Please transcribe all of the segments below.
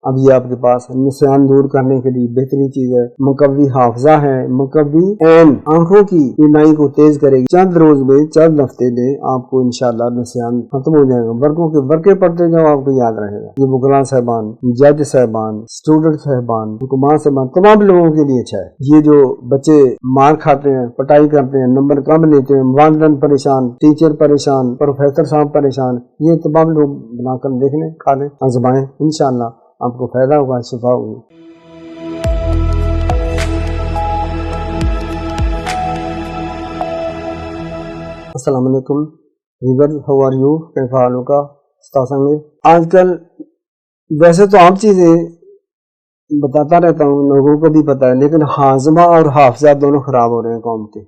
اب یہ آپ کے پاس نسیان دور کرنے کے لیے بہترین چیز ہے، مقوی حافظہ ہے، مقوی عین آنکھوں کی بینائی کو تیز کرے گی۔ چند روز میں، چند ہفتے میں آپ کو انشاءاللہ نسیان ختم ہو جائے گا۔ ورقوں کے ورقے پڑھتے جاؤ، آپ کو یاد رہے گا۔ یہ وکلاء صاحبان، جج صاحبان، اسٹوڈنٹ صاحبان، حکماں صاحبان، تمام لوگوں کے لیے اچھا ہے۔ یہ جو بچے مار کھاتے ہیں، پٹائی کرتے ہیں، نمبر کم لیتے ہیں، والدین پریشان، ٹیچر پریشان، پروفیسر صاحب پریشان، یہ تمام لوگ بنا کر دیکھ لیں، کھا لیں، آزمائیں، انشاءاللہ آپ کو فائدہ ہوگا، شفا ہوگی۔ السلام علیکم ویورز، ہاؤ آر یو؟ کیف حالوں کا استاذ؟ آج کل ویسے تو عام چیزیں بتاتا رہتا ہوں، لوگوں کو بھی پتا ہے، لیکن ہاضمہ اور حافظہ دونوں خراب ہو رہے ہیں قوم کے۔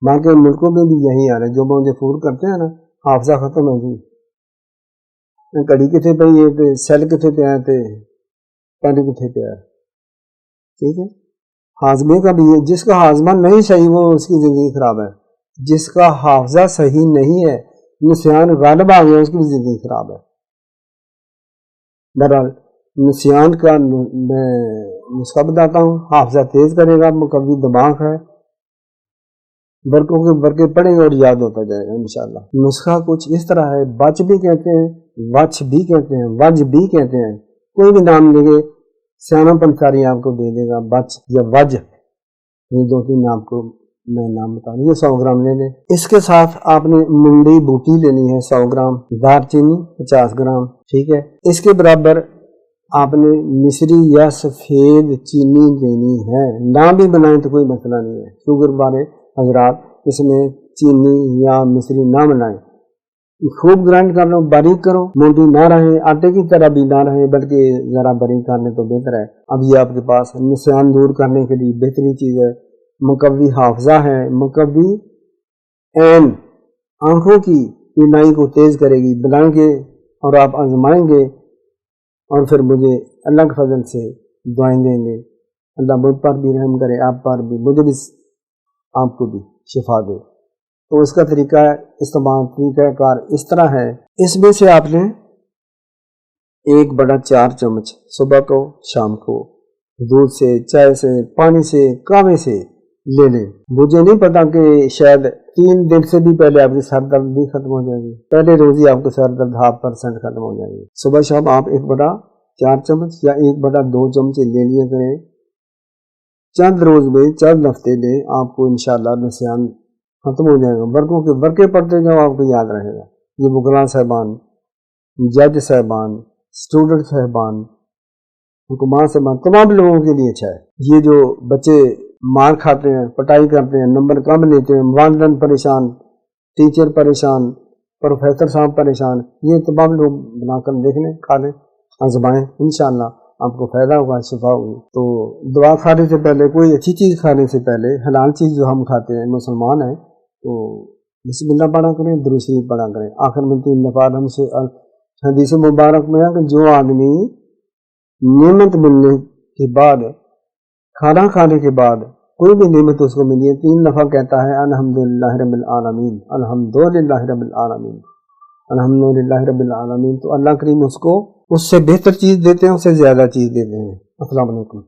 باقی ملکوں میں بھی یہی حال ہے، جو مجھے فون کرتے ہیں نا، حافظہ ختم ہے جی، کڑی کتنے پہ یہ تھے، سیل کتنے پہ آئے تھے، پین کتنے پہ آئے، ٹھیک ہے۔ ہاضمے کا بھی ہے، جس کا ہاضمہ نہیں صحیح وہ اس کی زندگی خراب ہے، جس کا حافظہ صحیح نہیں ہے، نسیان غالب آ گیا، اس کی زندگی خراب ہے۔ بہرحال نسیان کا میں نسخہ بتاتا ہوں، حافظہ تیز کرے گا، مقوی دماغ ہے، برقوں کے برقے پڑیں گے اور یاد ہوتا جائے گا انشاءاللہ۔ نسخہ کچھ اس طرح ہے، بچ بھی کہتے ہیں، وچ بھی کہتے ہیں، وج بھی کہتے ہیں، کوئی بھی نام لے گے، سیانہ پنساری آپ کو دے دے گا، بچ یا وج، یہ دو تین آپ کو میں نام بتا دوں۔ یہ 100 گرام لے لیں۔ اس کے ساتھ آپ نے منڈی بوٹی لینی ہے 100 گرام، دار چینی 50 گرام، ٹھیک ہے۔ اس کے برابر آپ نے مصری یا سفید چینی لینی ہے، نہ بھی بنائیں تو کوئی مسئلہ نہیں ہے، شوگر والے حضرات اس میں چینی یا مصری نہ بنائیں، خوب گرائنڈ کر لو، باریک کرو، موٹی نہ رہے، آٹے کی طرح بھی نہ رہے، بلکہ ذرا باریک کرنے تو بہتر ہے۔ اب یہ آپ کے پاس نسیان دور کرنے کے لیے بہترین چیز ہے، مقوی حافظہ ہے، مقوی عین آنکھوں کی بینائی کو تیز کرے گی، بلائیں گے اور آپ آزمائیں گے اور پھر مجھے اللہ کے فضل سے دعائیں دیں گے، اللہ مجھ پر بھی رحم کرے، آپ پر بھی، مجھے بھی، آپ کو بھی شفا دے۔ تو اس کا طریقہ استعمال، طریقہ کار اس طرح ہے، اس میں سے آپ نے 1/4 چمچ صبح کو، شام کو، دودھ سے، چائے سے، پانی سے، کاوے سے لے لیں۔ مجھے نہیں پتا کہ شاید 3 دن سے بھی پہلے آپ کی سر درد بھی ختم ہو جائے گی، پہلے روز ہی آپ کو سر درد 0.5% ختم ہو جائے گی۔ صبح شام آپ 1/4 چمچ یا 1/2 چمچ لے لیا کریں۔ چند روز میں، چند ہفتے میں آپ کو انشاءاللہ نسیان ختم ہو جائے گا۔ برقوں کے برقے پڑھتے جاؤ، آپ کو یاد رہے گا۔ یہ وکلاء صاحبان، جج صاحبان، اسٹوڈنٹ صاحبان، حکماں صاحبان، تمام لوگوں کے لیے اچھا ہے۔ یہ جو بچے مار کھاتے ہیں، پٹائی کرتے ہیں، نمبر کم لیتے ہیں، والدین پریشان، ٹیچر پریشان، پروفیسر صاحب پریشان، یہ تمام لوگ بنا کر دیکھ لیں، کھا لیں، آزمائیں، انشاءاللہ آپ کو فائدہ ہوگا، شفا ہوگی۔ تو دعا کھانے سے پہلے، کوئی اچھی چیز کھانے سے پہلے، حلال چیز جو ہم کھاتے ہیں، مسلمان ہیں، تو بسم اللہ پڑھا کریں، درود شریف پڑھا کریں۔ آخر میں 3 دفعہ ہم سے حدیث مبارک میں ہے کہ جو آدمی نعمت ملنے کے بعد، کھانا کھانے کے بعد کوئی بھی نعمت اس کو ملی ہے، 3 دفعہ کہتا ہے الحمدللہ رب العالمین، الحمدللہ رب العالمین، الحمدللہ رب العالمین، تو اللہ کریم اس کو اس سے بہتر چیز دیتے ہیں، اس سے زیادہ چیز دیتے ہیں۔ السلام علیکم۔